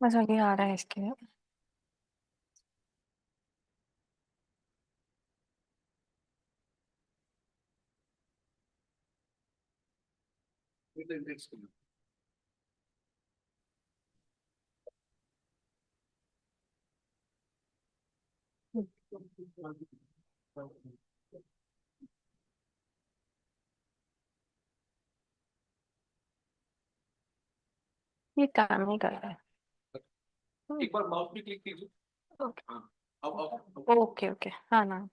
बस अभी आ रहा है इसके लिए। ये काम नहीं कर रहा है। एक बार माउस पे क्लिक कीजिए। ओके हाँ, अब ओके ओके, हाँ ना।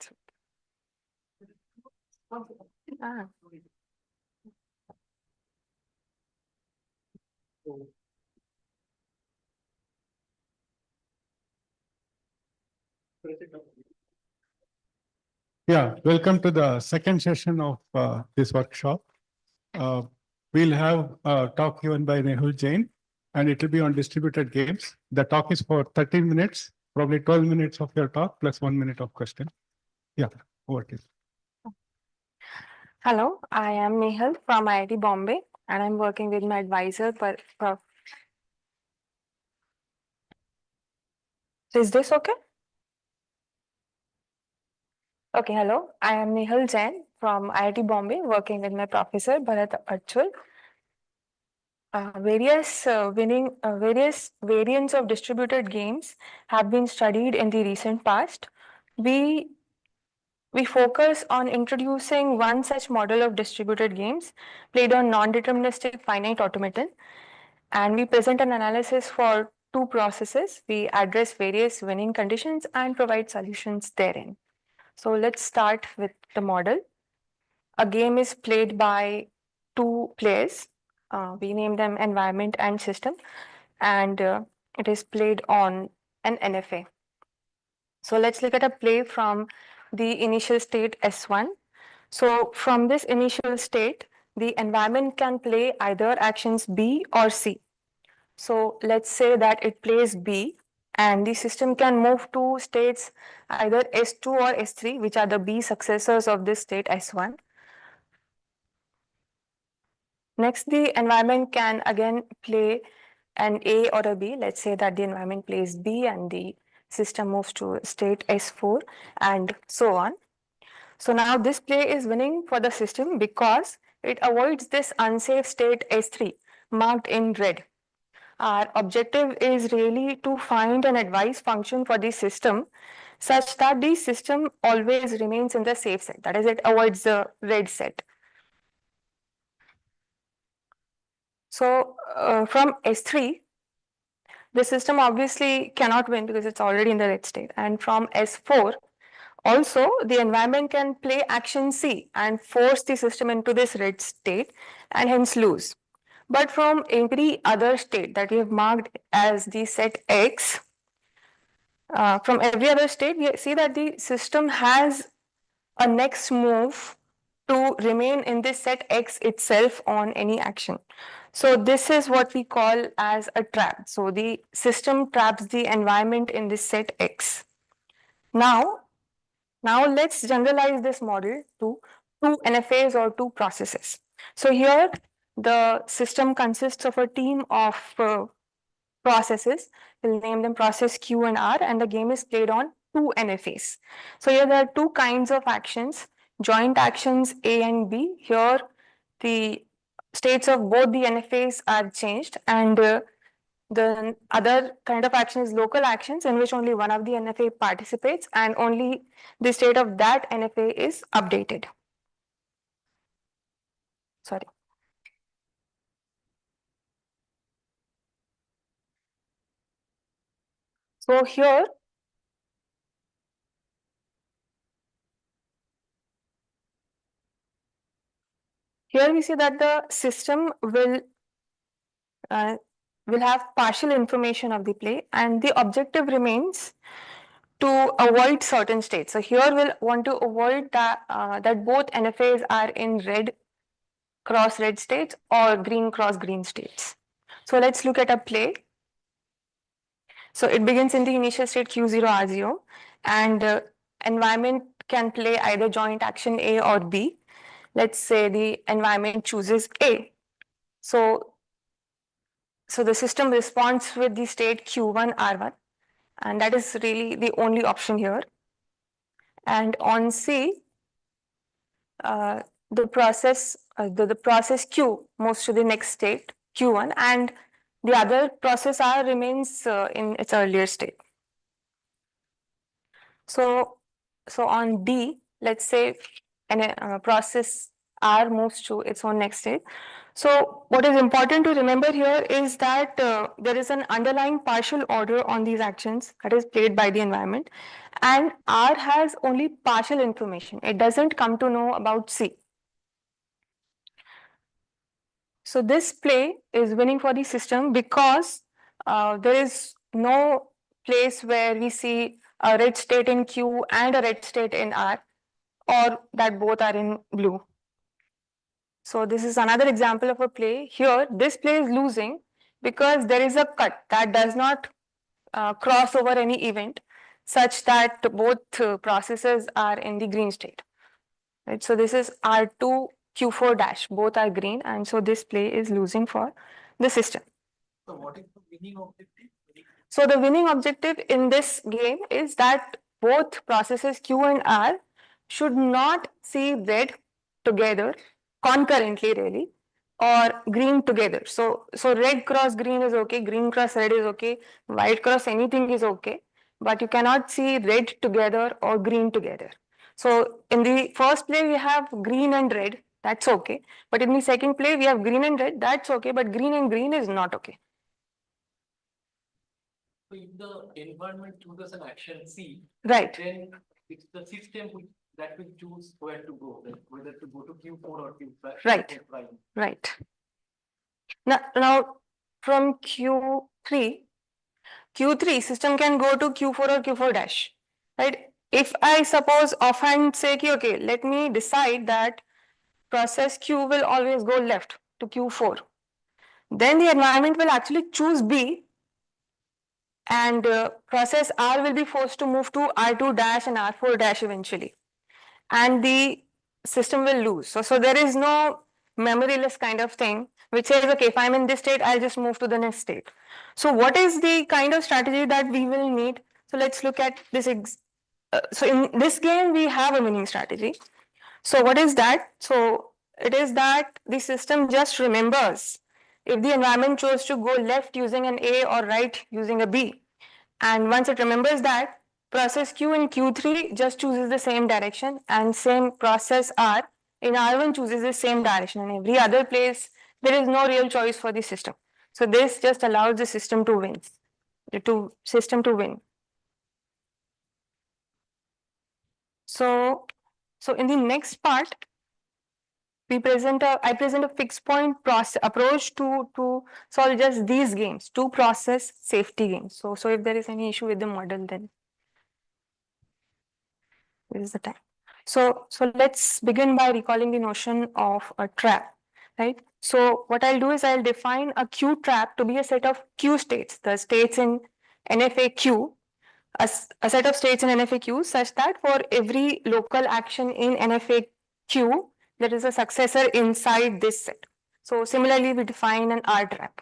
हाँ Yeah, welcome to the second session of this workshop. We'll have a talk given by Nehul Jain, and it will be on distributed games. The talk is for 13 minutes, probably 12 minutes of your talk plus 1 minute of question. Yeah, over to you. Hello, I am Nehal from IIT Bombay, and I'm working with my advisor. Is this okay? Okay, hello. I am Nehal Jain from IIT Bombay, working with my professor Bharat Achul. Various variants of distributed games have been studied in the recent past. We focus on introducing one such model of distributed games played on non-deterministic finite automaton, and we present an analysis for two processes. We address various winning conditions and provide solutions therein. So let's start with the model. A game is played by two players. We name them environment and system, and it is played on an NFA. So let's look at a play from the initial state S1. So from this initial state, the environment can play either actions B or C. So let's say that it plays B, and the system can move to states either S2 or S3, which are the B successors of this state S1. Next, the environment can again play an A or a B. Let's say that the environment plays B and the system moves to state S4 and so on. So now this play is winning for the system because it avoids this unsafe state S3 marked in red. Our objective is really to find an advice function for the system such that the system always remains in the safe set. That is, it avoids the red set. So from S3, the system obviously cannot win because it's already in the red state. And from S4, also the environment can play action C and force the system into this red state and hence lose. But from every other state that we have marked as the set X, from every other state, we see that the system has a next move to remain in this set X itself on any action. So this is what we call as a trap. So the system traps the environment in this set X. Now let's generalize this model to two NFAs or two processes. So here the system consists of a team of processes. We'll name them process Q and R, and the game is played on two NFAs. So here there are two kinds of actions, joint actions A and B. Here the states of both the NFAs are changed, and the other kind of action is local actions in which only one of the NFA participates and only the state of that NFA is updated. Sorry. So here we see that the system will have partial information of the play, and the objective remains to avoid certain states. So here we'll want to avoid that both NFAs are in red cross red states or green cross green states. So let's look at a play. So it begins in the initial state Q0 R0, and environment can play either joint action A or B. Let's say the environment chooses A. So So the system responds with the state Q1 R1, and that is really the only option here. And on C, the process Q moves to the next state Q1, and the other process R remains in its earlier state. So on D, let's say process R moves to its own next state. So what is important to remember here is that there is an underlying partial order on these actions that is played by the environment, and R has only partial information. It doesn't come to know about C. So this play is winning for the system because there is no place where we see a red state in Q and a red state in R, or that both are in blue. So this is another example of a play. Here, this play is losing because there is a cut that does not cross over any event such that both processes are in the green state. Right? So this is R2 Q4 dash, both are green, and so this play is losing for the system. So what is the winning objective? So the winning objective in this game is that both processes Q and R should not see red together concurrently really, or green together. So red cross green is okay, green cross red is okay, white cross anything is okay, but you cannot see red together or green together. So in the first play we have green and red, that's okay, but in the second play we have green and red, that's okay, but green and green is not okay. So if the environment chooses an action C, Right. then it's the system that will choose where to go, like whether to go to Q4 or Q5. Right. Right. Now from Q3 system can go to Q4 or Q4 dash, right? If I suppose offhand say, okay, let me decide that process Q will always go left to Q4, then the environment will actually choose B, and process R will be forced to move to R2 dash and R4 dash eventually, and the system will lose. So there is no memoryless kind of thing which says, okay, if I'm in this state, I'll just move to the next state. So what is the kind of strategy that we will need? So let's look at this. So in this game, we have a winning strategy. So what is that? So it is that the system just remembers if the environment chose to go left using an A or right using a B. And once it remembers that, process Q in Q3 just chooses the same direction, and same process R in R1 chooses the same direction, and every other place there is no real choice for the system. So this just allows the system to win. So in the next part, I present a fixed point approach to solve just these games, two process safety games. So if there is any issue with the model, then this is the time. So let's begin by recalling the notion of a trap, right? So what I'll do is I'll define a Q trap to be a set of Q states, the states in NFAQ, a set of states in NFAQ such that for every local action in NFAQ, there is a successor inside this set. So similarly, we define an R trap.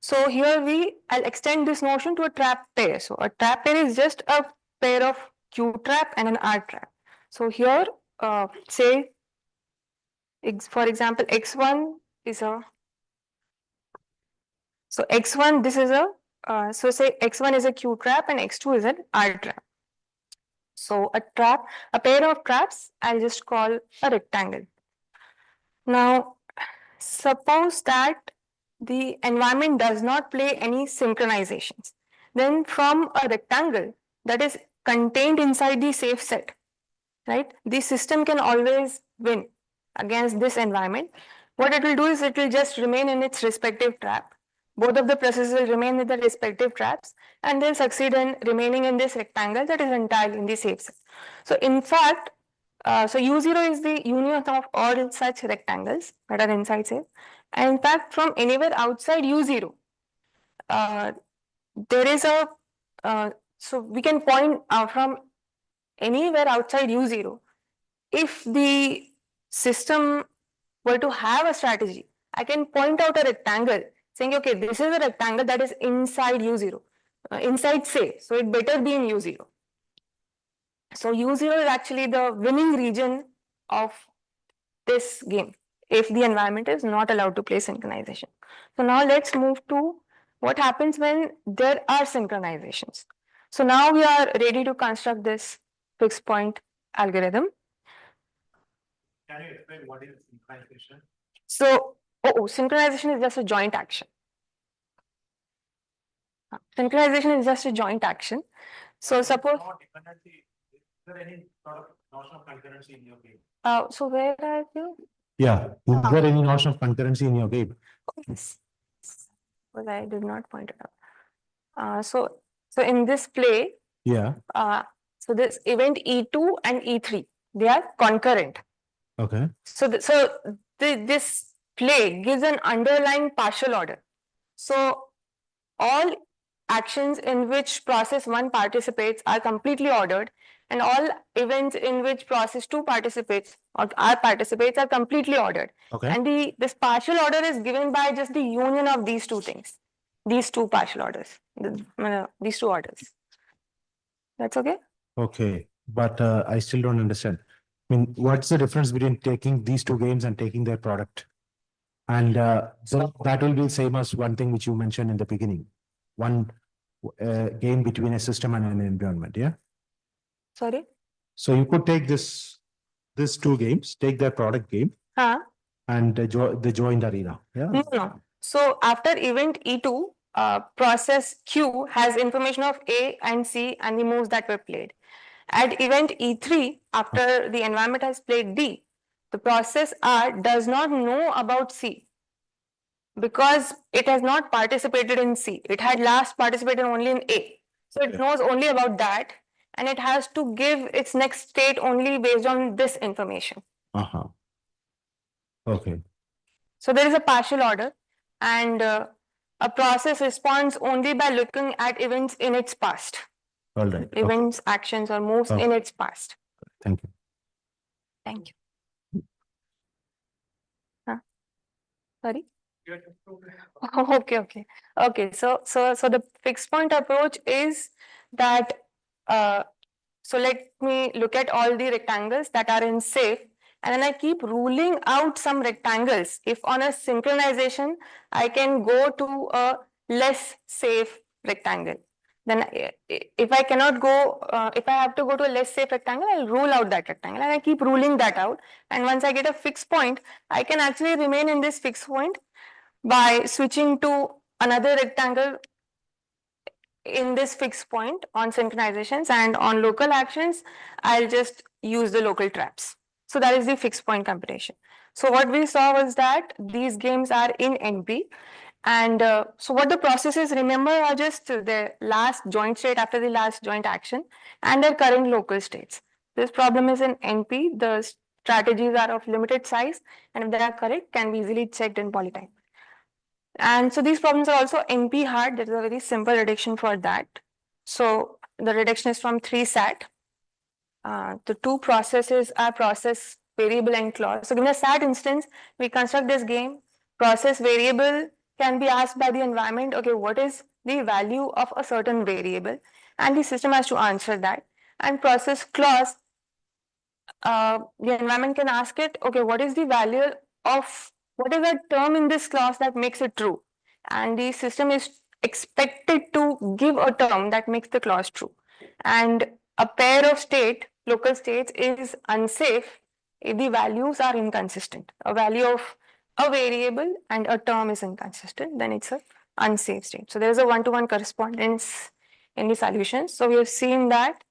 So here I'll extend this notion to a trap pair. So a trap pair is just a pair of Q trap and an R trap. So here, say, for example, X1 is a, so X1, this is a, so say X1 is a Q trap and X2 is an R trap. So a pair of traps, I'll just call a rectangle. Now, suppose that the environment does not play any synchronizations. Then from a rectangle that is contained inside the safe set, right? The system can always win against this environment. What it will do is it will just remain in its respective trap. Both of the processes will remain in their respective traps, and they'll succeed in remaining in this rectangle that is entirely in the safe set. So in fact, so U0 is the union of all such rectangles that are inside safe. And in fact, from anywhere outside U0, there is a, so we can point from anywhere outside U0, if the system were to have a strategy, I can point out a rectangle saying, okay, this is a rectangle that is inside U0, inside say, so it better be in U0. So U0 is actually the winning region of this game if the environment is not allowed to play synchronization. So now let's move to what happens when there are synchronizations. So now we are ready to construct this fixed point algorithm. Can you explain what is synchronization? So, synchronization is just a joint action. Synchronization is just a joint action. So suppose. Dependency. Is there any sort of notion of concurrency in your game? So where are you? Yeah, is there any notion of concurrency in your game? Yes. Well, I did not point it out. So in this play, Yeah, so this event E2 and E3, they are concurrent. okay, So this play gives an underlying partial order. So all actions in which process 1 participates are completely ordered, and all events in which process 2 participates or participates are completely ordered. okay, And this partial order is given by just the union of these two things, these two partial orders, these two orders. That's okay? okay. But I still don't understand. I mean, what's the difference between taking these two games and taking their product? And so that will be same as one thing which you mentioned in the beginning. One game between a system and an environment, yeah? Sorry? So you could take these two games, take their product game Huh? and the joined arena, yeah? No. So after event E2, process Q has information of A and C and the moves that were played. At event E3, after the environment has played D, the process R does not know about C because it has not participated in C. It had last participated only in A. So it knows only about that, and it has to give its next state only based on this information. Uh-huh. Okay, So there is a partial order, and a process responds only by looking at events in its past. all right. Okay. Events, actions, or moves in its past. Thank you. Thank you. Huh? Sorry? Okay. So the fixed point approach is that so let me look at all the rectangles that are in safe, and then I keep ruling out some rectangles. If on a synchronization, I can go to a less safe rectangle. Then if I cannot go, if I have to go to a less safe rectangle, I'll rule out that rectangle, and I keep ruling that out. And once I get a fixed point, I can actually remain in this fixed point by switching to another rectangle in this fixed point on synchronizations, and on local actions, I'll just use the local traps. So that is the fixed point computation. So what we saw was that these games are in NP, and so what the processes, remember, are just the last joint state after the last joint action and their current local states. This problem is in NP. The strategies are of limited size, and if they are correct, can be easily checked in polytime. And so these problems are also NP hard. There is a very simple reduction for that. So the reduction is from 3 SAT. The two processes are process variable and clause. So in a SAT instance, we construct this game. Process variable can be asked by the environment, okay, what is the value of a certain variable? And the system has to answer that. And process clause, the environment can ask it, okay, what is the value of, what is that term in this clause that makes it true? And the system is expected to give a term that makes the clause true. And a pair of local states is unsafe if the values are inconsistent. A value of a variable and a term is inconsistent, then it's an unsafe state. So there is a one-to-one correspondence in the solutions. So we have seen that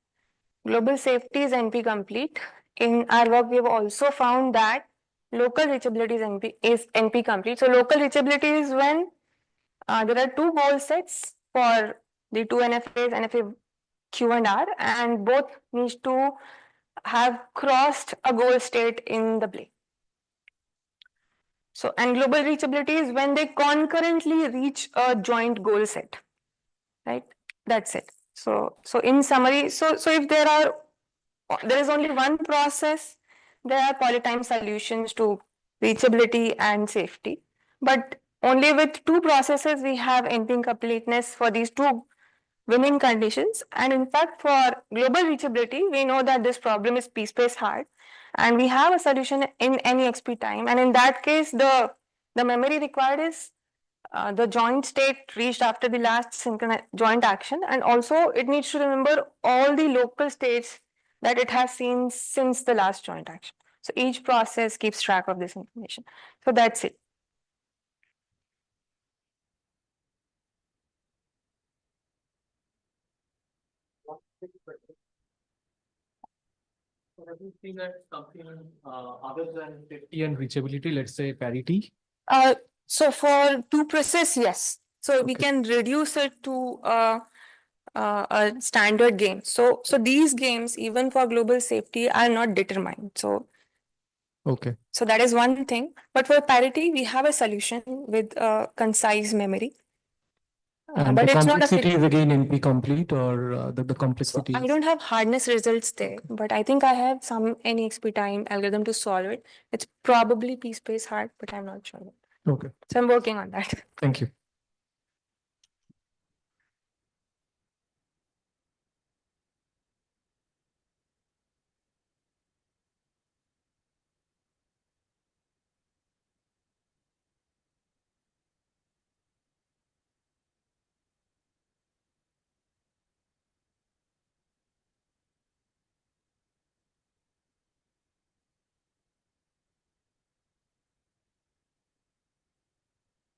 global safety is NP complete. In our work, we have also found that local reachability is NP complete. So local reachability is when there are two goal sets for the two NFAs, NFA Q and R, and both need to have crossed a goal state in the play. So, and global reachability is when they concurrently reach a joint goal set, right? That's it. So in summary, so if there is only one process, there are polytime solutions to reachability and safety. But only with two processes we have NP-incompleteness for these two winning conditions. And in fact, for global reachability, we know that this problem is p-space hard, and we have a solution in any XP time. And in that case, the memory required is the joint state reached after the last joint action, and also it needs to remember all the local states that it has seen since the last joint action. So each process keeps track of this information. So that's it. Have you seen that something other than safety and reachability, let's say parity? So for two process, yes. So we Okay. can reduce it to a standard game. So these games, even for global safety, are not determined. Okay. So that is one thing. But for parity, we have a solution with concise memory. And But the it's not a complexity fit. is again NP complete, or the complexity I is. don't have hardness results there, but I think I have some NEXP time algorithm to solve it. It's probably p-space hard, but I'm not sure. Okay, So I'm working on that. thank you.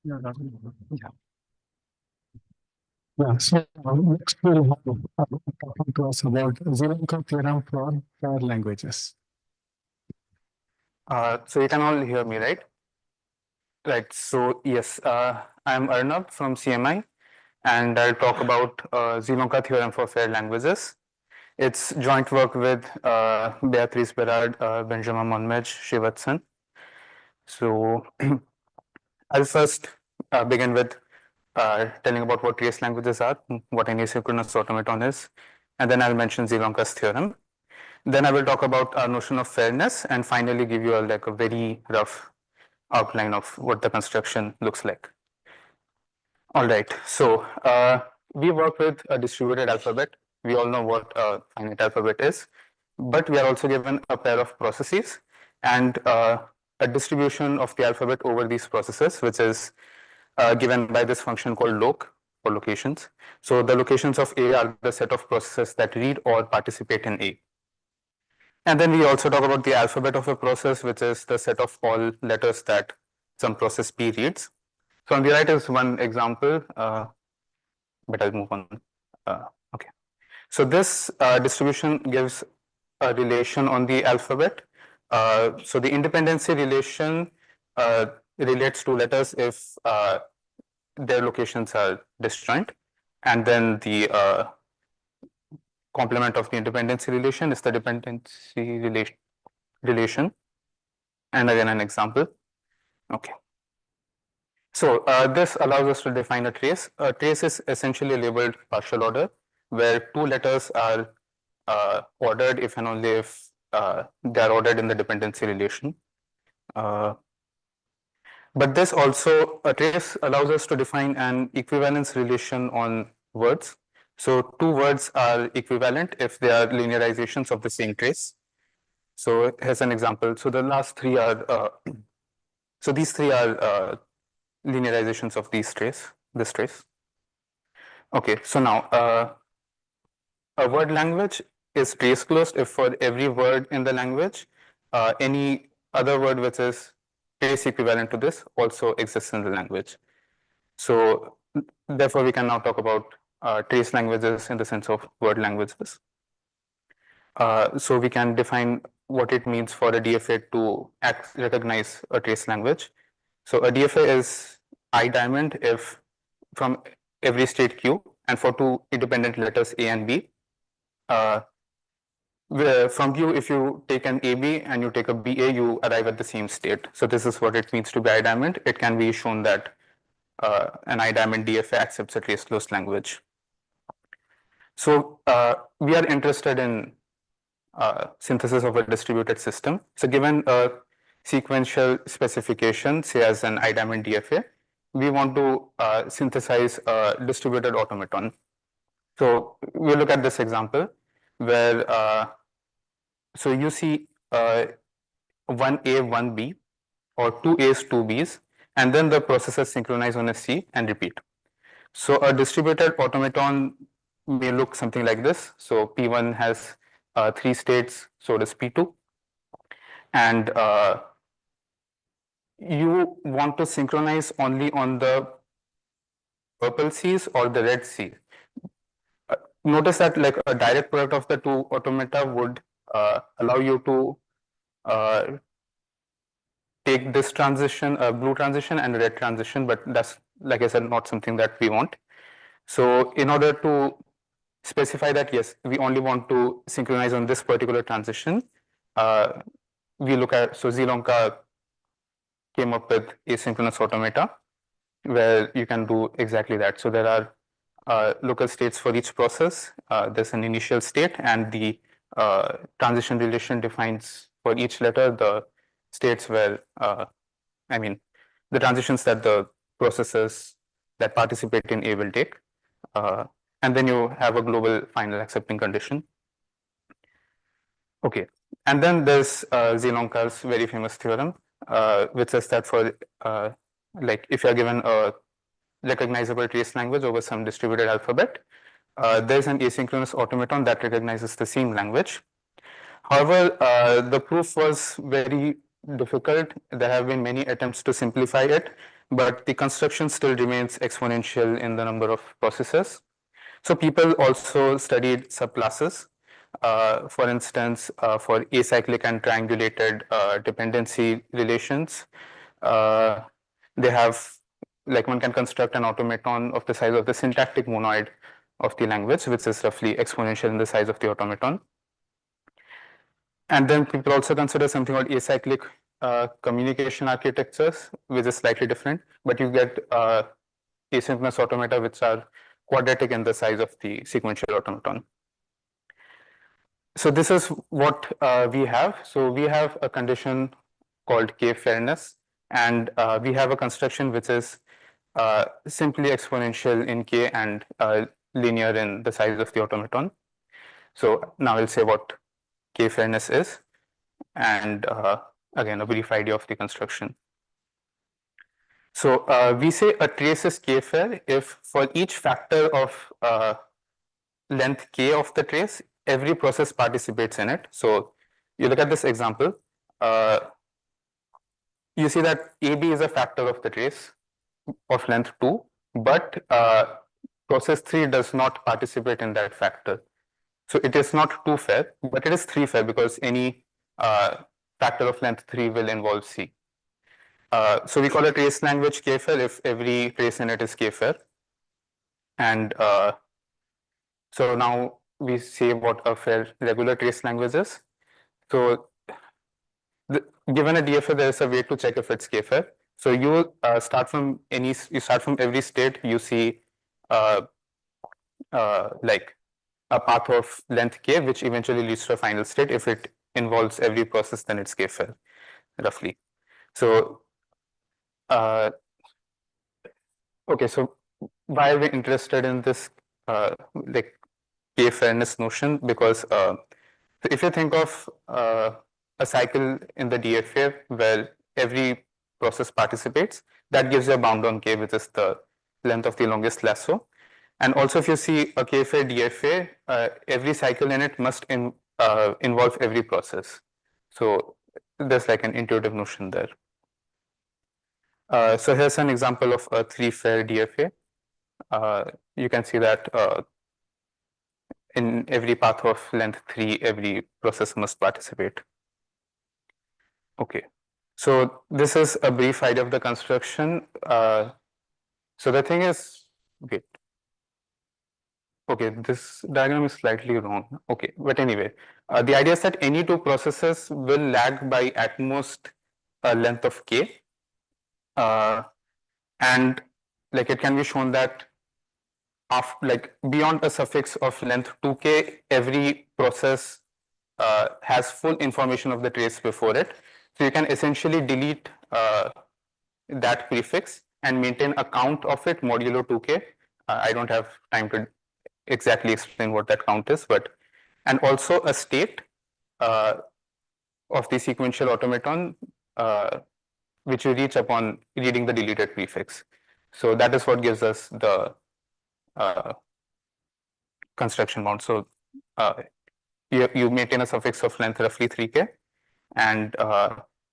Yeah, so next we'll have talking to us about Zelenko theorem for fair languages. So you can all hear me, right? Right. So yes, I'm Arnab from CMI, and I'll talk about Zelonka theorem for fair languages. It's joint work with Beatrice Berard, Benjamin Monmej, Shivatsan. So I'll first begin with telling about what trace languages are, what an asynchronous automaton is, and then I'll mention Zelonka's theorem. Then I will talk about our notion of fairness, and finally give you a very rough outline of what the construction looks like. All right, so we work with a distributed alphabet. We all know what a finite alphabet is, but we are also given a pair of processes and a distribution of the alphabet over these processes, which is given by this function called loc for locations. So the locations of A are the set of processes that read or participate in A. And then we also talk about the alphabet of a process, which is the set of all letters that some process P reads. So on the right is one example, but I'll move on. Okay. So this distribution gives a relation on the alphabet. So the independency relation relates to letters if their locations are disjoint, and then the complement of the independency relation is the dependency relation. And again, an example. Okay. So this allows us to define a trace. A trace is essentially labeled partial order, where two letters are ordered if and only if they are ordered in the dependency relation. But this also, a trace allows us to define an equivalence relation on words. So two words are equivalent if they are linearizations of the same trace. So here's an example. So the last three are, so these three are linearizations of this trace. Okay, so now a word language is trace closed if for every word in the language, any other word which is trace equivalent to this also exists in the language. So therefore, we can now talk about trace languages in the sense of word languages. So we can define what it means for a DFA to recognize a trace language. So a DFA is I diamond if from every state Q and for two independent letters A and B. From Q, if you take an AB and you take a BA, you arrive at the same state. So this is what it means to be I diamond. It can be shown that an I diamond DFA accepts a trace closed language. So we are interested in synthesis of a distributed system. So given a sequential specification, say as an I diamond DFA, we want to synthesize a distributed automaton. So we look at this example where so you see one A, one B, or two A's, two B's, and then the processes synchronize on a C and repeat. So a distributed automaton may look something like this. So P1 has three states, so does P2. And you want to synchronize only on the purple C's or the red C. Notice that like a direct product of the two automata would allow you to take this transition, blue transition and red transition, but that's, like I said, not something that we want. So in order to specify that, yes, we only want to synchronize on this particular transition, we look at, so Zielonka came up with asynchronous automata where you can do exactly that. So there are local states for each process. There's an initial state, and the transition relation defines for each letter the states where, I mean, the transitions that the processes that participate in A will take. And then you have a global final accepting condition. Okay, and then there's Zielonka's very famous theorem, which says that for like if you're given a recognizable trace language over some distributed alphabet, there's an asynchronous automaton that recognizes the same language. However, the proof was very difficult. There have been many attempts to simplify it, but the construction still remains exponential in the number of processes. So people also studied subclasses. For instance, for acyclic and triangulated dependency relations, they have, like one can construct an automaton of the size of the syntactic monoid of the language, which is roughly exponential in the size of the automaton. And then people also consider something called acyclic communication architectures, which is slightly different, but you get asynchronous automata which are quadratic in the size of the sequential automaton. So this is what we have. So we have a condition called K fairness, and we have a construction which is simply exponential in K and linear in the size of the automaton. So now I'll say what K fairness is, and again a brief idea of the construction. So we say a trace is K fair if for each factor of length K of the trace, every process participates in it. So you look at this example, you see that AB is a factor of the trace of length 2, but process 3 does not participate in that factor. So it is not 2 fair, but it is 3 fair because any factor of length 3 will involve C. So we call a trace language K fair if every trace in it is K fair. And so now we say what a fair regular trace language is. So given a DFA, there is a way to check if it's K fair. So you start from every state, you see like a path of length K, which eventually leads to a final state. If it involves every process, then it's K fair, roughly. So okay, so why are we interested in this like K fairness notion? Because if you think of a cycle in the DFA where every process participates, that gives you a bound on K, which is the length of the longest lasso. And also if you see a K fair DFA, every cycle in it must involve every process. So there's like an intuitive notion there. So here's an example of a 3 fair DFA. You can see that in every path of length 3, every process must participate. Okay, so this is a brief idea of the construction. So the thing is, okay, this diagram is slightly wrong. Okay, but anyway, the idea is that any two processes will lag by at most a length of K. And like it can be shown that like beyond a suffix of length 2K, every process has full information of the trace before it. So you can essentially delete that prefix and maintain a count of it modulo 2k. I don't have time to exactly explain what that count is, but and also a state of the sequential automaton which you reach upon reading the deleted prefix. So that is what gives us the construction bound. So you maintain a suffix of length roughly 3k, and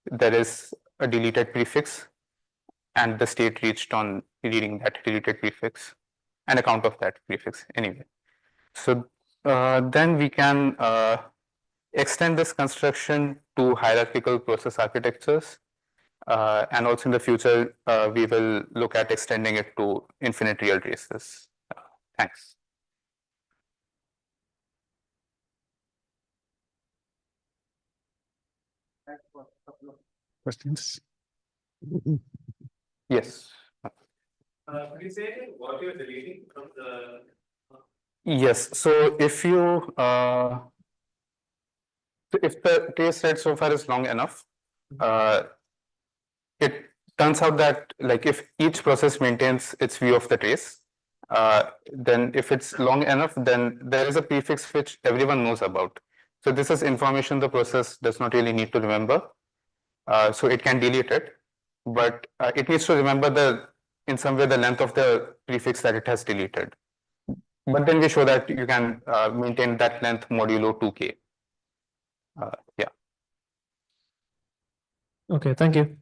there is a deleted prefix, and the state reached on reading that deleted prefix, and a count of that prefix anyway. So then we can extend this construction to hierarchical process architectures. And also in the future, we will look at extending it to infinite real traces. Thanks. Questions? Yes. Could you say what you're deleting from the? Yes. So if you if the trace set so far is long enough, it turns out that like if each process maintains its view of the trace, then if it's long enough, then there is a prefix which everyone knows about. So this is information the process does not really need to remember. So it can delete it, but it needs to remember in some way the length of the prefix that it has deleted. But then we show that you can maintain that length modulo 2k. Yeah. Okay, thank you.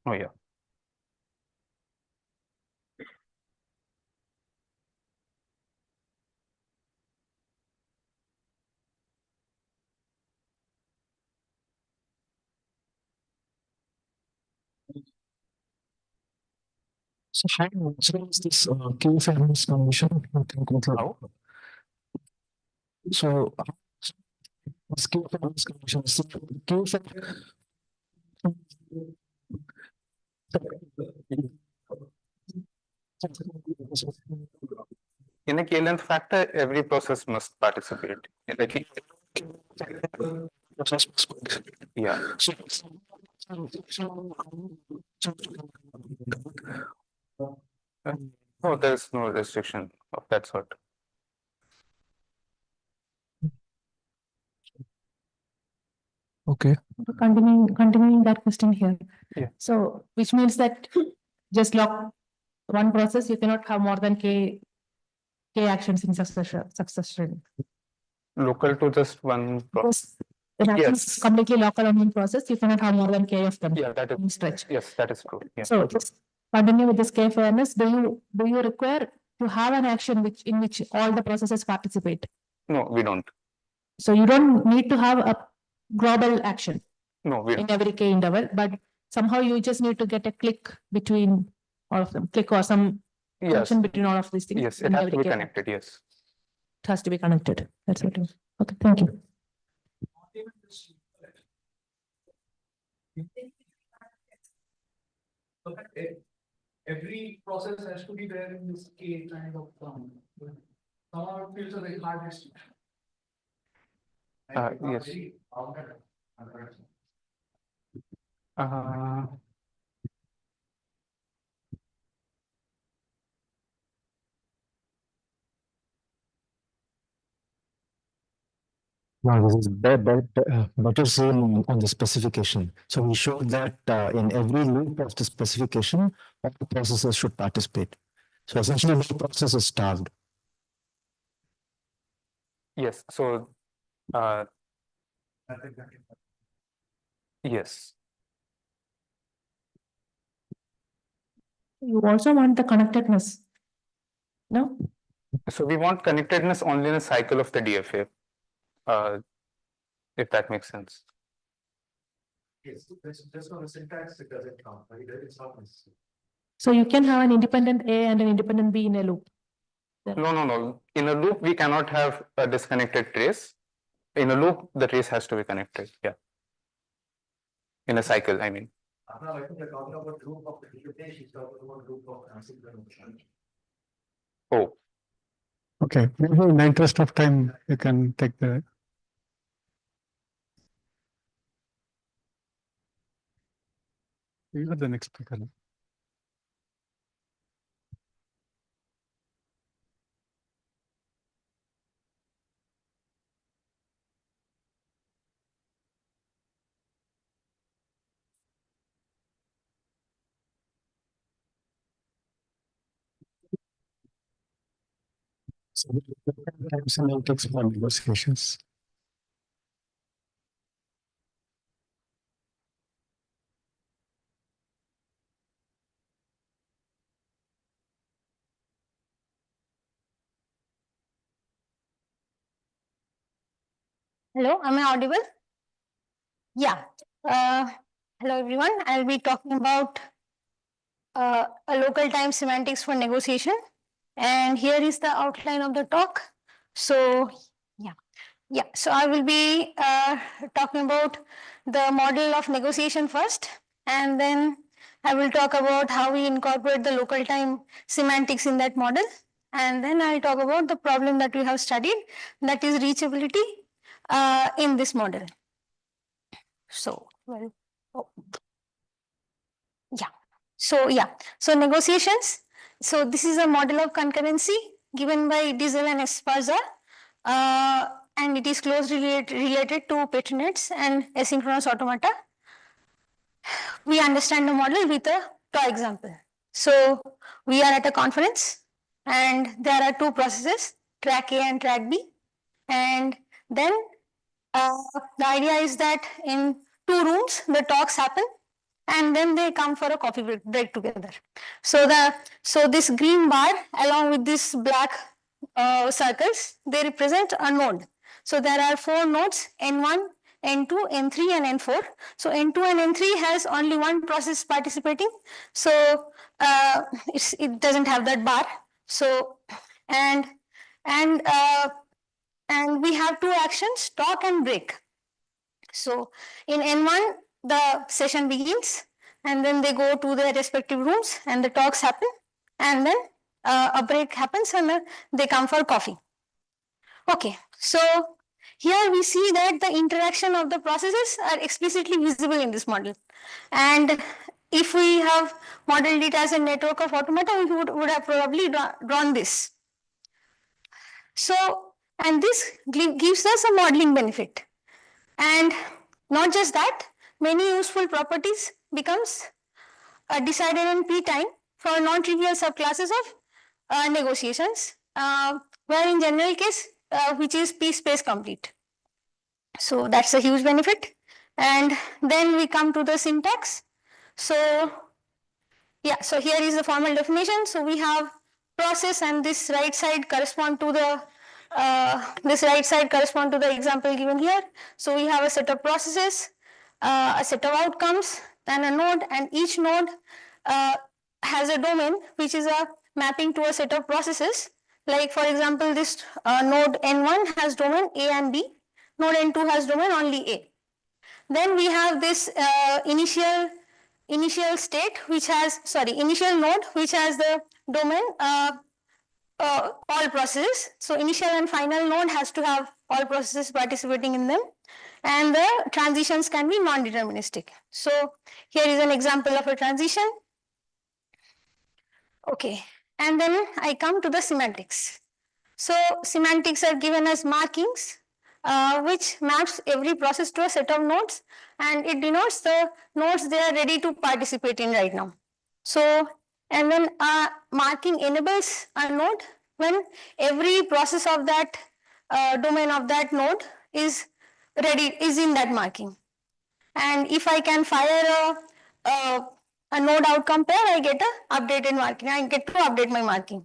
Oh yeah. So how is this key fairness condition? I think How? So this key fairness condition is key In a k-length factor, every process must participate. Like, yeah. No, there's no restriction of that sort. Okay. Continuing that question here. Yeah. So, which means that just lock one process, you cannot have more than k actions in succession. Local to just one process. Because an action is Yes. completely local on one process, you cannot have more than k of them. Yeah, that in is stretch. yes, that is true. Yeah. So just continue with this k fairness. Do you require to have an action in which all the processes participate? No, we don't. So you don't need to have a global action No, we in don't. every k interval, but somehow you just need to get a click between all of them, click or some Yes. function between all of these things. Yes, it in has every to be k. connected. Yes. It has to be connected. That's what it is. Okay, thank you. Every process has to be there in this K kind of term. Somehow it feels a very hard restriction. Yes. Uh, Now, this is better seen on the specification. So we showed that in every loop of the specification, all the processes should participate. So essentially, no process is starved. yes. So, yes. You also want the connectedness. No? So we want connectedness only in a cycle of the DFA, if that makes sense. Yes, just on the syntax, it doesn't count, right? It's not necessary. So you can have an independent A and an independent B in a loop. No. In a loop, we cannot have a disconnected trace. In a loop, the trace has to be connected. Yeah. In a cycle, I mean. I think you're talking about group of the she's talking about group of asynchronous. Oh, Okay, maybe in the interest of time, you can take the. You are the next speaker. So, semantics for negotiations. Hello, am I audible? Yeah. Hello, everyone. I'll be talking about a local time semantics for negotiation. And here is the outline of the talk. So, yeah. So I will be talking about the model of negotiation first, and then I will talk about how we incorporate the local time semantics in that model. And then I'll talk about the problem that we have studied, that is reachability in this model. So, well, oh. So negotiations. So this is a model of concurrency given by Diesel and Esparza, and it is closely related to patronates and asynchronous automata. We understand the model with a toy example. So we are at a conference, and there are two processes, track A and track B, and then the idea is that in two rooms the talks happen, and then they come for a coffee break together. So this green bar along with this black circles, they represent a node. So there are 4 nodes, N1, N2, N3 and N4. So N2 and N3 has only one process participating. So it doesn't have that bar. So and we have 2 actions, talk and break. So in N1, the session begins, and then they go to their respective rooms and the talks happen, and then a break happens and they come for coffee. Okay, so here we see that the interaction of the processes are explicitly visible in this model. And if we have modeled it as a network of automata, we would have probably drawn this. So, and this gives us a modeling benefit. And not just that, many useful properties becomes decided in P time for non-trivial subclasses of negotiations, where in general case, which is P space complete. So that's a huge benefit. And then we come to the syntax. So yeah, so here is the formal definition. So we have process, and this right side correspond to the example given here. So we have a set of processes, a set of outcomes, and a node, and each node has a domain which is a mapping to a set of processes. Like for example, this node N1 has domain A and B, node N2 has domain only A. Then we have this initial node which has the domain all processes. So initial and final node has to have all processes participating in them, and the transitions can be non-deterministic. So here is an example of a transition. Okay, and then I come to the semantics. So semantics are given as markings, which maps every process to a set of nodes, and it denotes the nodes they are ready to participate in right now. So, and then marking enables a node when every process of that domain of that node is in that marking. And if I can fire a node outcome pair, I get a updated marking. I get to update my marking.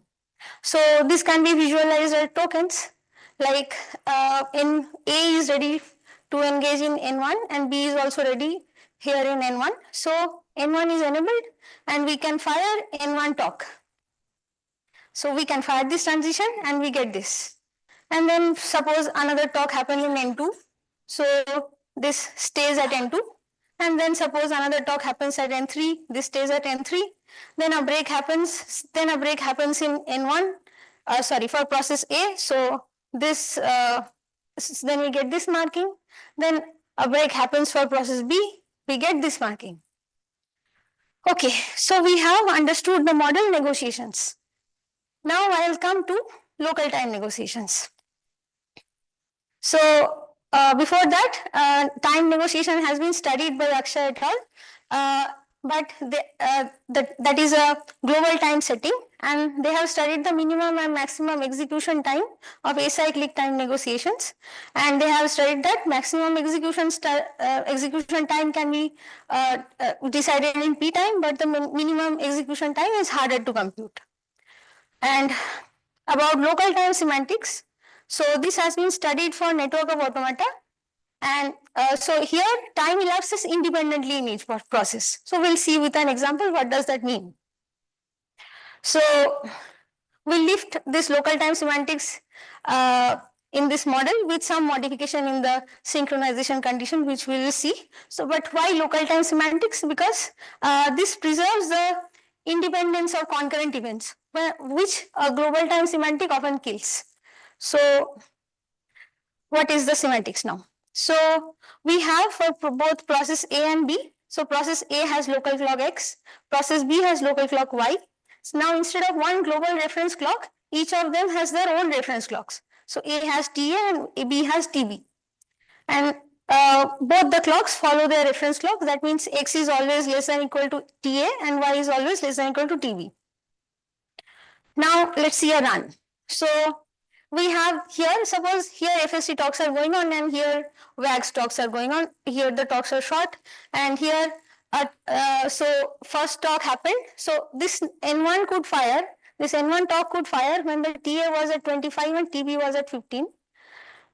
So this can be visualized as tokens, like in A is ready to engage in N1 and B is also ready here in N1. So N1 is enabled and we can fire N1 talk. So we can fire this transition and we get this. And then suppose another talk happens in N2. So this stays at N2. And then suppose another talk happens at N3, this stays at N3. Then a break happens in N1, sorry, for process A. So this, then we get this marking. Then a break happens for process B, we get this marking. Okay, so we have understood the model negotiations. Now I will come to local time negotiations. So before that, time negotiation has been studied by Akshay et al. But that is a global time setting, and they have studied the minimum and maximum execution time of acyclic time negotiations, and they have studied that maximum execution time can be decided in P time, but the minimum execution time is harder to compute. And about local time semantics, so this has been studied for network of automata. And so here time elapses independently in each process. So we'll see with an example what does that mean. So we'll lift this local time semantics in this model with some modification in the synchronization condition, which we will see. So but why local time semantics? Because this preserves the independence of concurrent events, which a global time semantic often kills. So what is the semantics now? So we have for both process A and B. So process A has local clock X, process B has local clock Y. So now instead of one global reference clock, each of them has their own reference clocks. So A has TA and B has TB. And both the clocks follow their reference clock. That means X is always less than or equal to TA and Y is always less than or equal to TB. Now let's see a run. So we have here, suppose here FST talks are going on and here WAGS talks are going on. Here the talks are short and here, so first talk happened. So this N1 could fire, this N1 talk could fire when the TA was at 25 and TB was at 15.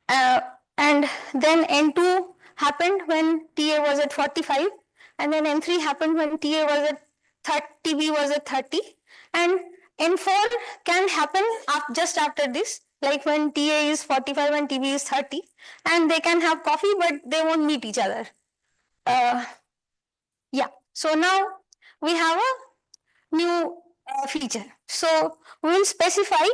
And then N2 happened when TA was at 45 and then N3 happened when TA was at 30, TB was at 30 and N4 can happen just after this, like when TA is 45 and TB is 30 and they can have coffee but they won't meet each other. Yeah, so now we have a new feature. So we will specify,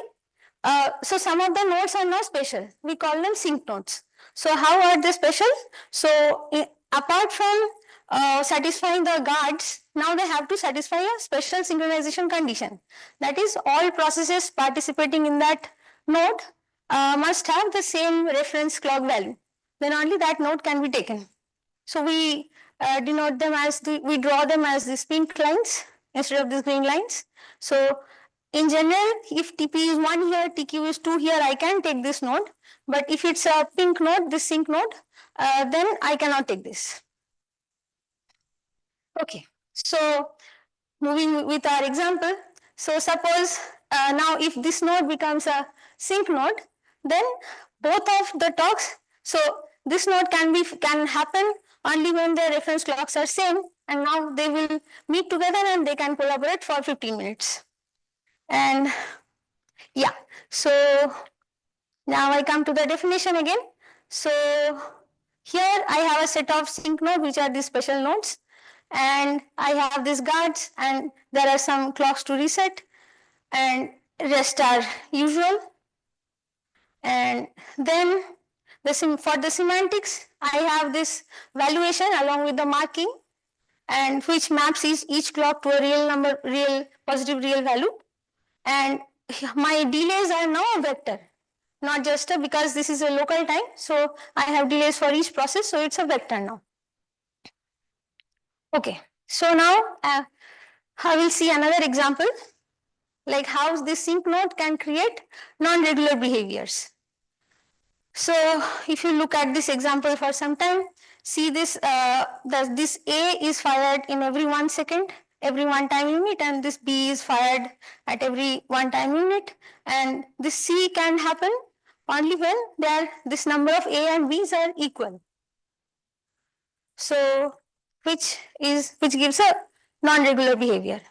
so some of the nodes are not special, we call them sync nodes. So how are they special? So apart from satisfying the guards, now they have to satisfy a special synchronization condition. That is, all processes participating in that node must have the same reference clock value. Then only that node can be taken. So we denote them as we draw them as these pink lines instead of these green lines. So in general, if TP is 1 here, TQ is 2 here, I can take this node. But if it's a pink node, this sync node, then I cannot take this. Okay, so moving with our example. So suppose now if this node becomes a sync node, then both of the talks, so this node can happen only when their reference clocks are same, and now they will meet together and they can collaborate for 15 minutes. And yeah, so now I come to the definition again. So here I have a set of sync nodes, which are these special nodes, and I have these guards and there are some clocks to reset and rest are usual. And then for the semantics, I have this valuation along with the marking, and which maps each clock to a real number, positive real value. And my delays are now a vector, not just because this is a local time. So I have delays for each process, so it's a vector now. Okay, so now I will see another example, like how this sync node can create non-regular behaviors. So if you look at this example for some time, see this, this A is fired in every 1 second, every 1 time unit, and this B is fired at every 1 time unit, and this C can happen only when this number of A and B's are equal. So which gives a non-regular behavior.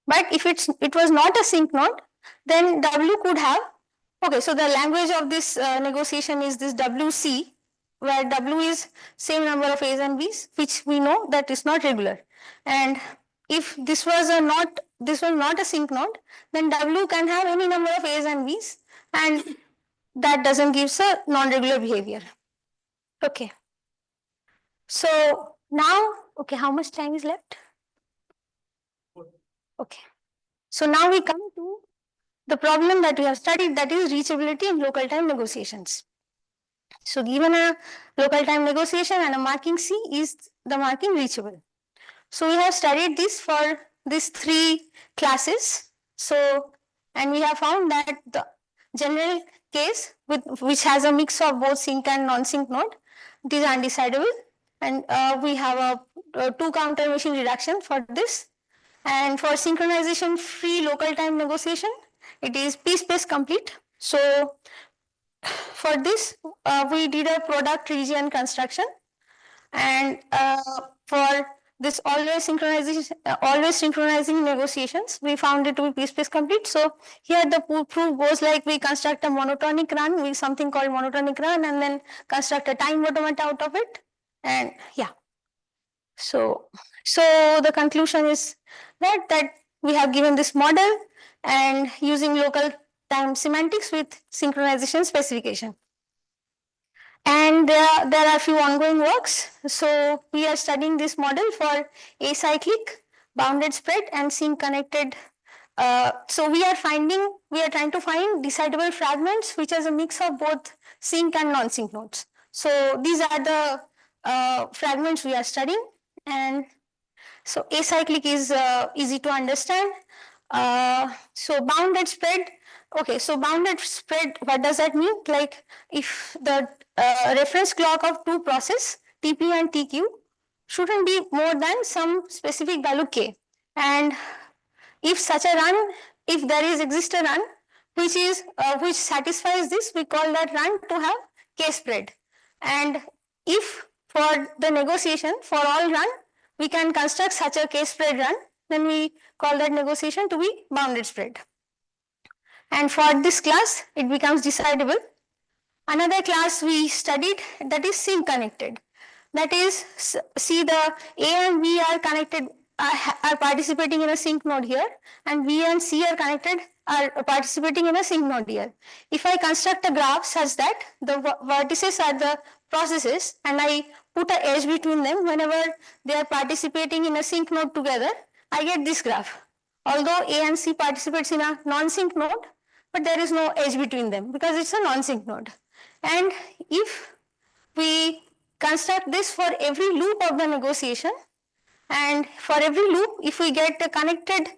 But if it was not a sync node, then W could have, okay, so the language of this negotiation is this WC, where W is same number of A's and B's, which we know that is not regular. And if this was a not this was not a sync node, then W can have any number of A's and B's, and that doesn't give a non-regular behavior. Okay. So now, okay, how much time is left? Okay. So now we come to the problem that we have studied, that is reachability in local time negotiations. So given a local time negotiation and a marking C, is the marking reachable? So we have studied this for these three classes. So, and we have found that the general case which has a mix of both sync and non-sync node, it is undecidable, and we have a two counter machine reduction for this. And for synchronization free local time negotiation, it is p-space complete. So for this, we did a product region construction, and for this always synchronizing negotiations, we found it to be p-space complete. So here the proof goes like we construct a monotonic run with something called monotonic run, and then construct a time automata out of it, and yeah. So the conclusion is that we have given this model and using local time semantics with synchronization specification. And there are a few ongoing works. So we are studying this model for acyclic, bounded spread, and sync connected. So we are trying to find decidable fragments which is a mix of both sync and non-sync nodes. So these are the fragments we are studying. And so acyclic is easy to understand. So bounded spread. Okay, so bounded spread, what does that mean? Like if the reference clock of two process, TP and TQ, shouldn't be more than some specific value K. And if such a run, if there exists a run which satisfies this, we call that run to have K spread. And if for the negotiation for all run, we can construct such a K spread run, then we call that negotiation to be bounded spread. And for this class, it becomes decidable. Another class we studied, that is sync connected. That is, see the A and B are connected, are participating in a sync node here, and B and C are connected, are participating in a sync node here. If I construct a graph such that the vertices are the processes and I put an edge between them whenever they are participating in a sync node together, I get this graph. Although A and C participates in a non-sync node, but there is no edge between them because it's a non-sync node. And if we construct this for every loop of the negotiation, and for every loop, if we get a connected,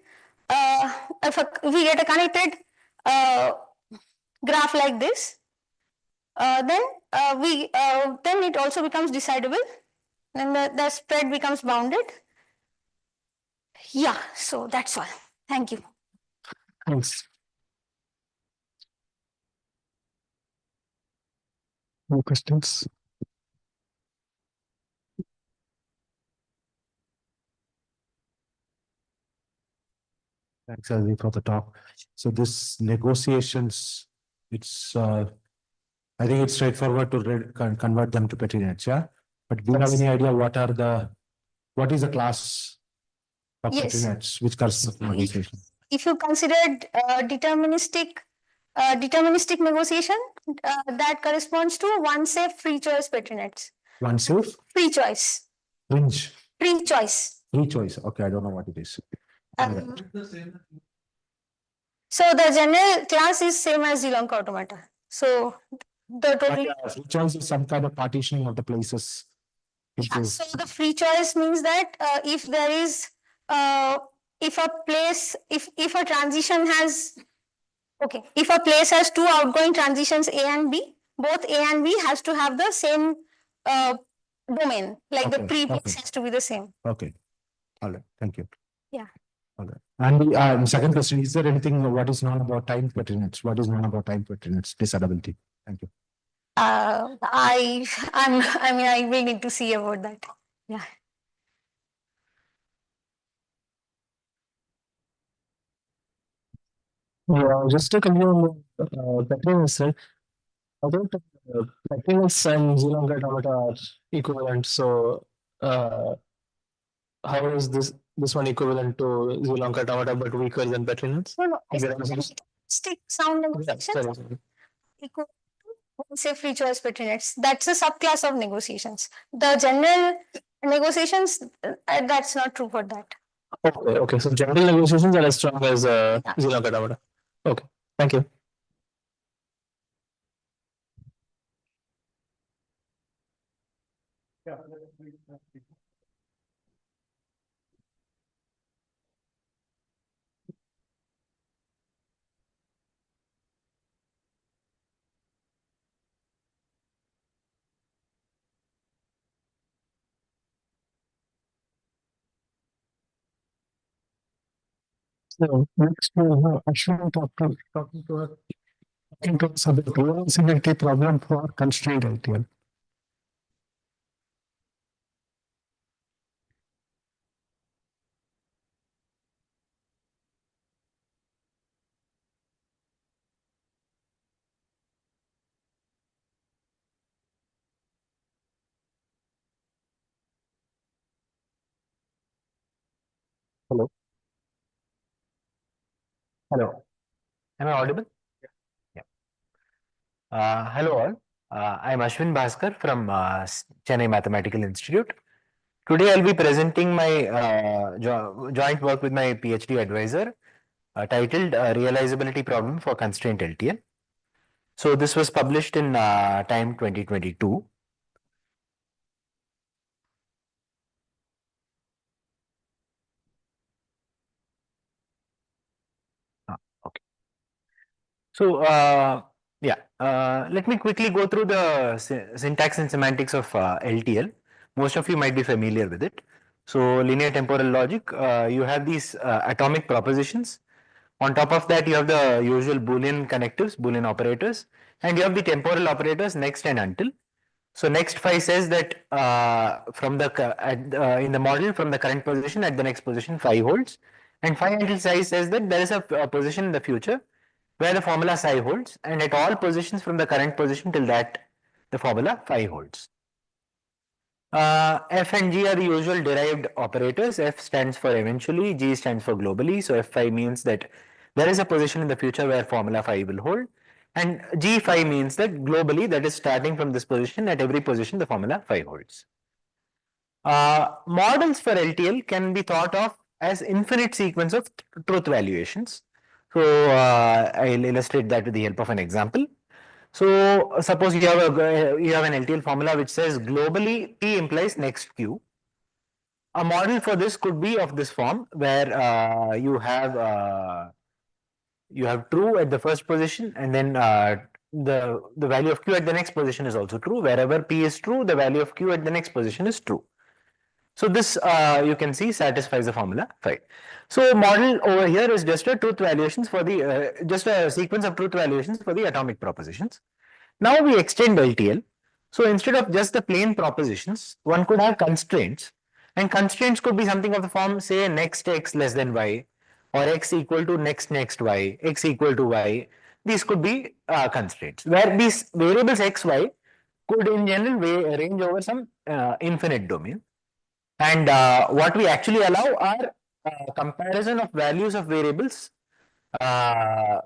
graph like this, then it also becomes decidable, then the spread becomes bounded. Yeah, so that's all. Thank you. Thanks. No questions? Thanks, Ali, for the talk. So this negotiations, it's, I think it's straightforward to convert them to petri nets, yeah? But do you have any idea what is the class of petri Yes. nets, which corresponds to negotiation? If you considered deterministic negotiation, that corresponds to one safe free choice petri nets. One safe? Free choice. Fringe? Free choice. Free choice. Okay, I don't know what it is. So the general class is same as Zilong automata. So the total. Free choice is some kind of partitioning of the places. So the free choice means that if there is if a transition has, okay, if a place has two outgoing transitions A and B, both A and B has to have the same domain, like the pre-place has to be the same. Okay. All right. Thank you. Yeah. All right. And the second question, is there anything, what is known about time petri nets? What is known about time petri nets decidability? Thank you. I will need to see about that. Yeah. Yeah, just to confirm, petri sir, I think petri nets and Zilong automata are equivalent. So, how is this this one equivalent to Sri Lanka Tamata, but weaker than Petrinets? No, no. Is that what I'm saying? Stick sound Yeah, negotiations sorry. equal to say free choice petrinets. That's a subclass of negotiations. The general negotiations, that's not true for that. Okay. So general negotiations are as strong as Sri Lanka Tamata. Okay, thank you. So next we have Ashwin talking to us about reversibility problem for constrained LTL. Hello. Hello. Am I audible? Yeah. Hello all. I'm Ashwin Bhaskar from Chennai Mathematical Institute. Today I'll be presenting my joint work with my PhD advisor titled Realizability Problem for Constraint LTL. So this was published in Time 2022. Okay. So let me quickly go through the syntax and semantics of LTL. Most of you might be familiar with it. So linear temporal logic, you have these atomic propositions. On top of that, you have the usual Boolean connectives, Boolean operators, and you have the temporal operators next and until. So next phi says that in the model from the current position at the next position phi holds, and phi until psi says that there is a position in the future where the formula psi holds, and at all positions from the current position till that the formula phi holds. F and G are the usual derived operators. F stands for eventually, G stands for globally. So F phi means that there is a position in the future where formula phi will hold. And G phi means that globally, that is starting from this position, at every position the formula phi holds. Models for LTL can be thought of as infinite sequence of truth valuations. So I'll illustrate that with the help of an example. So suppose you have an LTL formula which says globally P implies next Q. A model for this could be of this form where you have true at the first position, and then the value of Q at the next position is also true. Wherever P is true, the value of Q at the next position is true. So this you can see satisfies the formula phi. So model over here is just a truth valuations for the just a sequence of truth valuations for the atomic propositions. Now we extend LTL. So instead of just the plain propositions, one could have constraints, and constraints could be something of the form, say, next x less than y, or x equal to next y, x equal to y. These could be constraints, where these variables x, y could in general range over some infinite domain. And what we actually allow are comparison of values of variables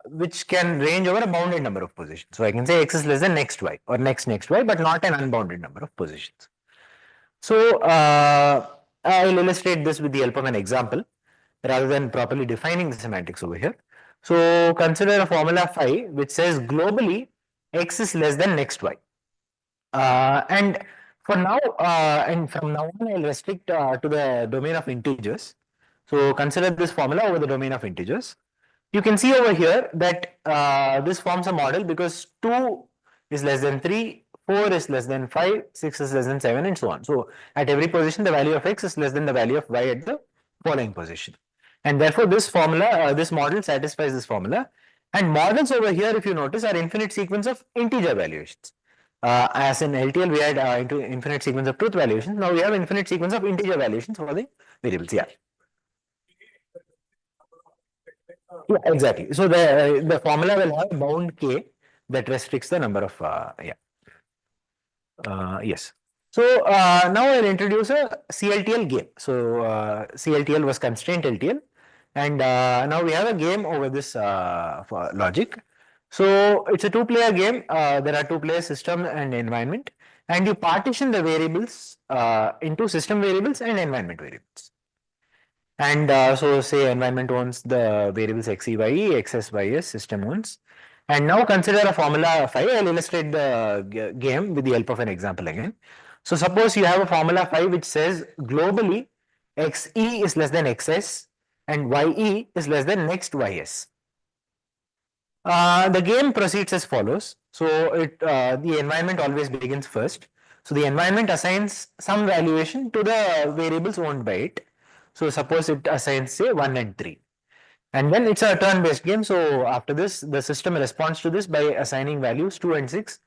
which can range over a bounded number of positions. So I can say x is less than next y or next y, but not an unbounded number of positions. So I'll illustrate this with the help of an example rather than properly defining the semantics over here. So consider a formula phi which says globally x is less than next y. And for now, and from now on, I'll restrict to the domain of integers. So consider this formula over the domain of integers. You can see over here that this forms a model because 2 is less than 3, 4 is less than 5, 6 is less than 7, and so on. So at every position, the value of x is less than the value of y at the following position. And therefore, this formula, this model satisfies this formula. And models over here, if you notice, are infinite sequence of integer valuations. As in LTL, we had into infinite sequence of truth valuations. Now we have infinite sequence of integer valuations for the variables. Yeah. Yeah, exactly. So the formula will have bound k that restricts the number of yes. So now I'll introduce a CLTL game. So CLTL was constraint LTL, and now we have a game over this logic. So it's a two-player game. There are two-player system and environment, and you partition the variables into system variables and environment variables. And so say environment owns the variables xe, ye, xs, ys, system owns. And now consider a formula phi. I'll illustrate the game with the help of an example again. So suppose you have a formula phi which says globally xe is less than xs and ye is less than next ys. The game proceeds as follows. So the environment always begins first. So the environment assigns some valuation to the variables owned by it. So suppose it assigns say 1 and 3. And then it's a turn-based game. So after this, the system responds to this by assigning values 2 and 6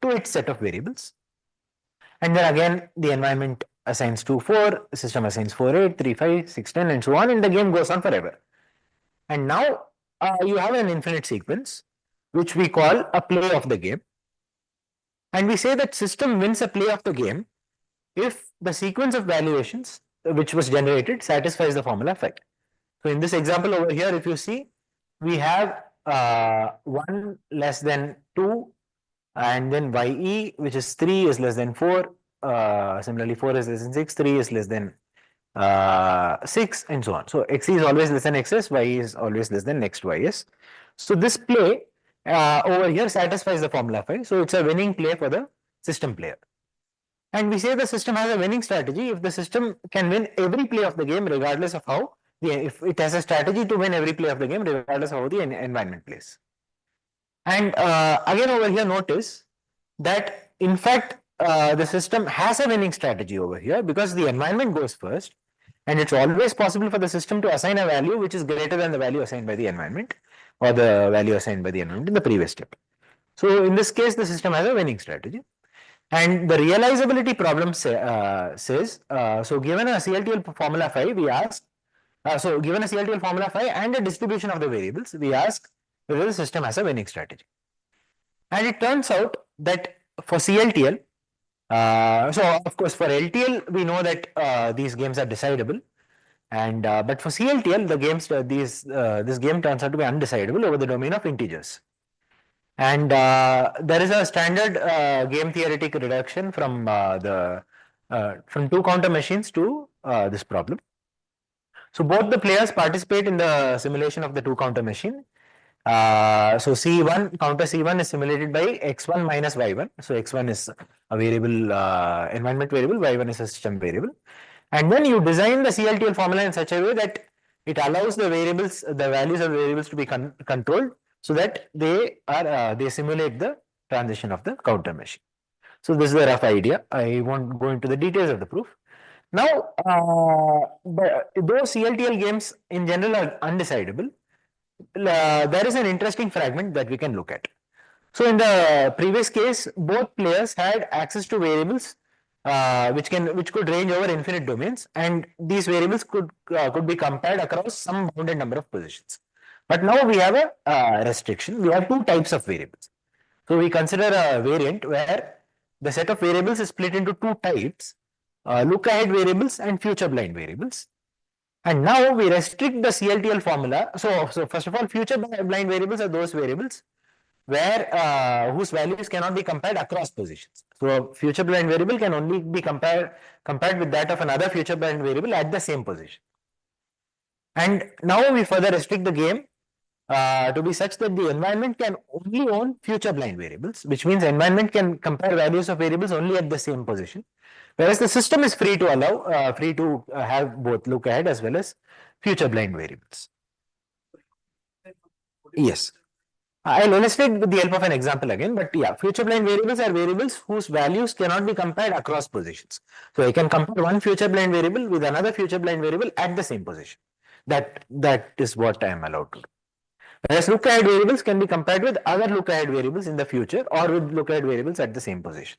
to its set of variables. And then again, the environment assigns 2, 4, the system assigns 4, 8, 3, 5, 6, 10, and so on, and the game goes on forever. And now you have an infinite sequence, which we call a play of the game. And we say that system wins a play of the game if the sequence of valuations which was generated satisfies the formula phi. So in this example over here, if you see, we have 1 less than 2, and then ye, which is 3, is less than 4. Similarly, 4 is less than 6, 3 is less than 6, and so on. So xe is always less than xs, y is always less than next ys. So this play over here satisfies the formula phi. So it's a winning play for the system player. And we say the system has a winning strategy if the system can win every play of the game regardless of how if it has a strategy to win every play of the game regardless of how the environment plays. And again over here notice that in fact the system has a winning strategy over here because the environment goes first, and it's always possible for the system to assign a value which is greater than the value assigned by the environment or the value assigned by the environment in the previous step. So in this case the system has a winning strategy. And the realizability problem says, so given a CLTL formula phi, we ask, so given a CLTL formula phi and a distribution of the variables, we ask whether the system has a winning strategy. And it turns out that for CLTL, so of course for LTL, we know that these games are decidable. And but for CLTL, the games this game turns out to be undecidable over the domain of integers. And there is a standard game theoretic reduction from from 2 counter machines to this problem. So both the players participate in the simulation of the 2 counter machine. So C1 counter C1 is simulated by x1 minus y1. So x1 is a variable environment variable, y1 is a system variable. And then you design the CLTL formula in such a way that it allows the variables, the values of the variables to be controlled, so that they simulate the transition of the counter machine. So this is a rough idea. I won't go into the details of the proof. Now, though CLTL games in general are undecidable, there is an interesting fragment that we can look at. So in the previous case, both players had access to variables which could range over infinite domains, and these variables could be compared across some bounded number of positions. But now we have a restriction. We have 2 types of variables. So we consider a variant where the set of variables is split into 2 types, look ahead variables and future blind variables. And now we restrict the CLTL formula. So first of all, future blind variables are those variables where whose values cannot be compared across positions. So a future blind variable can only be compared with that of another future blind variable at the same position. And now we further restrict the game to be such that the environment can only own future blind variables, which means environment can compare values of variables only at the same position, whereas the system is free to allow, have both look ahead as well as future blind variables. Yes. I'll illustrate with the help of an example again, but yeah, future blind variables are variables whose values cannot be compared across positions. So I can compare one future blind variable with another future blind variable at the same position. That is what I am allowed to do. Whereas look ahead variables can be compared with other look ahead variables in the future or with look ahead variables at the same position.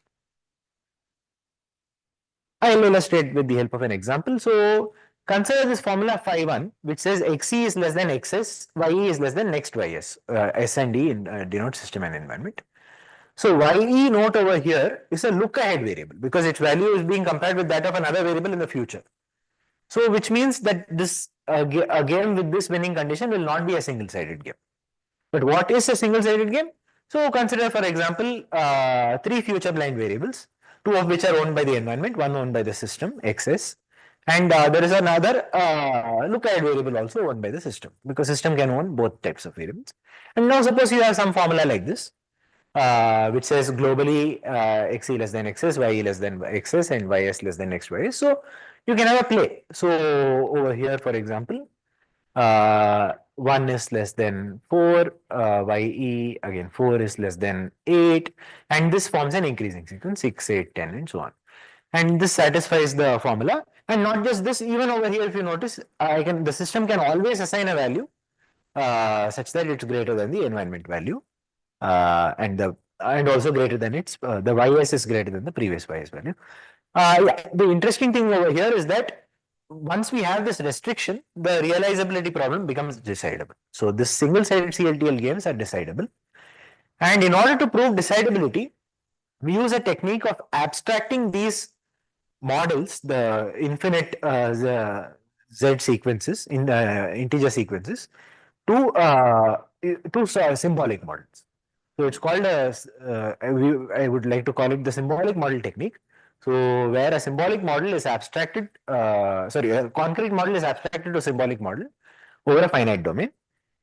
I will illustrate with the help of an example. So consider this formula phi 1, which says xe is less than xs, ye is less than next ys. S and D denote system and environment. So YE note over here is a look ahead variable because its value is being compared with that of another variable in the future. So which means that this a game with this winning condition will not be a single sided game. But what is a single sided game? So consider, for example, three future blind variables, two of which are owned by the environment, one owned by the system, XS, and there is another look ahead variable also owned by the system, because system can own both types of variables. And now suppose you have some formula like this, which says globally XE less than XS, YE less than XS, and YS less than XYS. So you can have a play. So over here, for example, 1 is less than 4, YE again 4 is less than 8, and this forms an increasing sequence 6, 8, 10, and so on. And this satisfies the formula. And not just this, even over here, if you notice, the system can always assign a value such that it's greater than the environment value, and also greater than the YS is greater than the previous YS value. Yeah, the interesting thing over here is that once we have this restriction, the realizability problem becomes decidable. So this single-sided CLTL games are decidable. And in order to prove decidability, we use a technique of abstracting these models, the infinite the Z sequences, in integer sequences, to symbolic models. So it's called I would like to call it the symbolic model technique. So where a symbolic model is abstracted, a concrete model is abstracted to a symbolic model over a finite domain.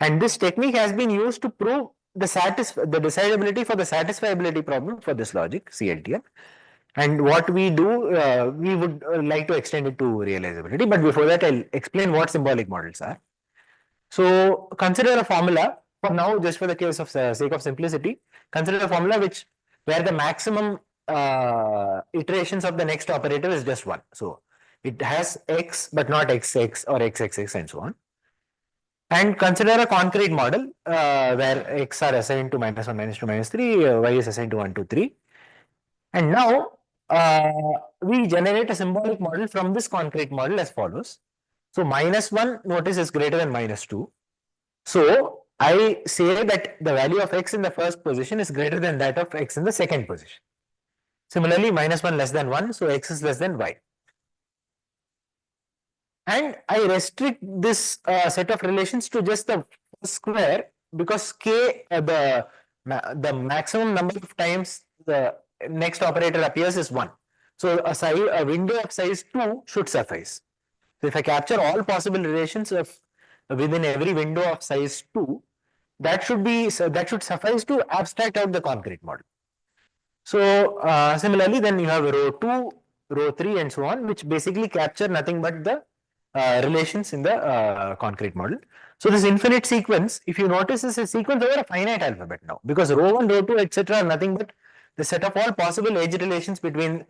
And this technique has been used to prove the decidability for the satisfiability problem for this logic, CLTL. And what we do, we would like to extend it to realizability. But before that, I'll explain what symbolic models are. So consider a formula for now, just for the case of sake of simplicity, consider a formula where the maximum iterations of the next operator is just 1. So it has x but not xx or xxx and so on. And consider a concrete model where x are assigned to -1, -2, -3, y is assigned to 1, 2, 3. And now we generate a symbolic model from this concrete model as follows. So -1, notice, is greater than -2. So I say that the value of x in the first position is greater than that of x in the second position. Similarly, -1 less than 1, so x is less than y. And I restrict this set of relations to just the square because k, the maximum number of times the next operator appears is 1. So a window of size 2 should suffice. So if I capture all possible relations of within every window of size 2, that should suffice to abstract out the concrete model. So similarly, then you have row 2, row 3, and so on, which basically capture nothing but the relations in the concrete model. So this infinite sequence, if you notice, is a sequence over a finite alphabet now, because row 1, row 2, etc. are nothing but the set of all possible edge relations between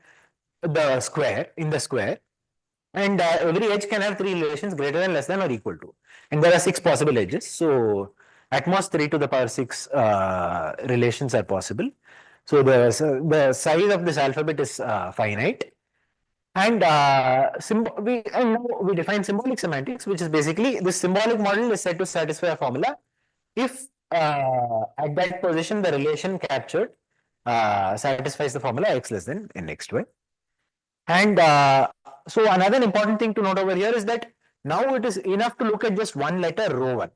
the square in the square, and every edge can have 3 relations greater than, less than, or equal to, and there are 6 possible edges. So at most 3 to the power 6 relations are possible. So the size of this alphabet is finite. And now we define symbolic semantics, which is basically this symbolic model is said to satisfy a formula if at that position the relation captured satisfies the formula x less than nxy. And so another important thing to note over here is that now it is enough to look at just one letter, row 1.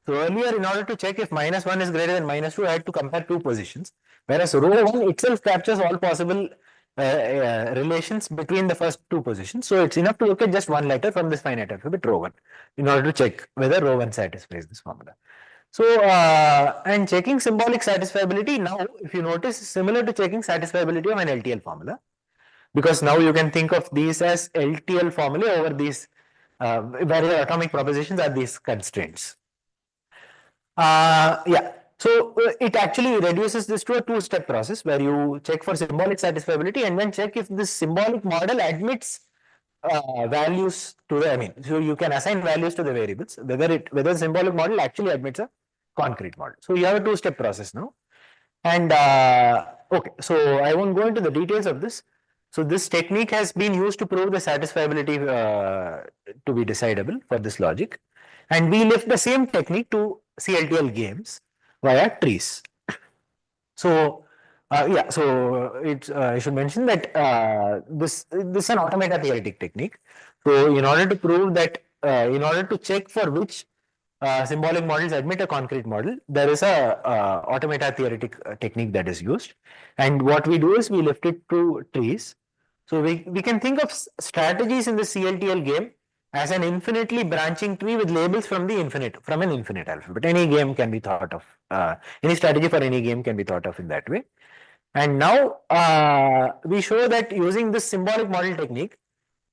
So earlier, in order to check if -1 is greater than -2, I had to compare 2 positions, whereas row 1 itself captures all possible relations between the first 2 positions. So it's enough to look at just one letter from this finite alphabet, row 1, in order to check whether row 1 satisfies this formula. So and checking symbolic satisfiability, now if you notice, is similar to checking satisfiability of an LTL formula, because now you can think of these as LTL formulae over these where the atomic propositions are these constraints. Yeah. So it actually reduces this to a 2-step process where you check for symbolic satisfiability and then check if this symbolic model admits values to the, so you can assign values to the variables, whether the symbolic model actually admits a concrete model. So you have a 2-step process now. And okay, so I won't go into the details of this. So this technique has been used to prove the satisfiability to be decidable for this logic. And we lift the same technique to CLTL games via trees. So Yeah, so it's I should mention that this is an automata theoretic technique. So in order to prove that, in order to check for which symbolic models admit a concrete model, there is a automata theoretic technique that is used. And what we do is we lift it to trees. So we can think of strategies in the CLTL game as an infinitely branching tree with labels from an infinite alphabet. Any game can be thought of, any strategy for any game can be thought of in that way. And now we show that using this symbolic model technique,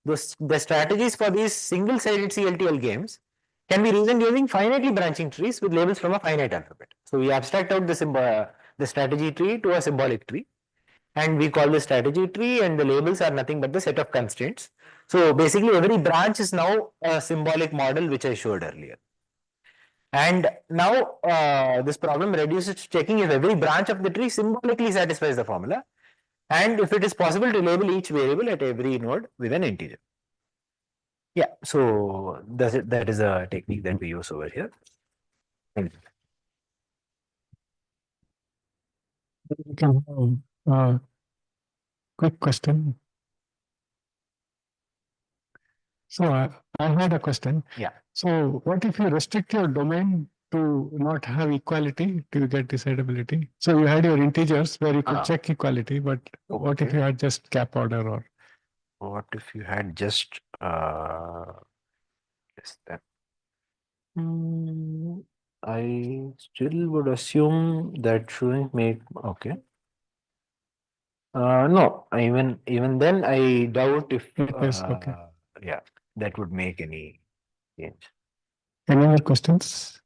the strategies for these single-sided CLTL games can be reasoned using finitely branching trees with labels from a finite alphabet. So we abstract out the strategy tree to a symbolic tree, and we call the strategy tree, and the labels are nothing but the set of constraints. So basically, every branch is now a symbolic model, which I showed earlier. And now this problem reduces to checking if every branch of the tree symbolically satisfies the formula, and if it is possible to label each variable at every node with an integer. Yeah, so that is a technique that we use over here. Thank you. Quick question. So I had a question. Yeah. So what if you restrict your domain to not have equality to get decidability? So you had your integers where you could check equality, but what if Okay. you had just cap order or? What if you had just yes, that? I still would assume that shouldn't make okay. No, even then I doubt if Yes, okay. yeah, that would make any change. Any other questions?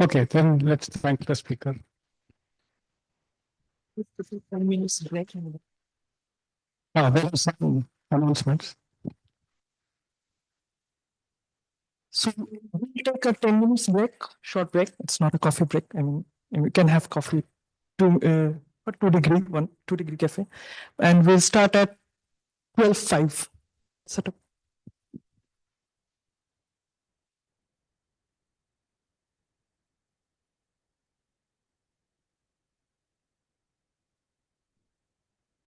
Okay, then let's thank the speaker. There are some announcements. So we'll take a 10 minutes break, short break. It's not a coffee break. I mean, we can have coffee to 2 degree cafe. And we'll start at 12:05. Set up.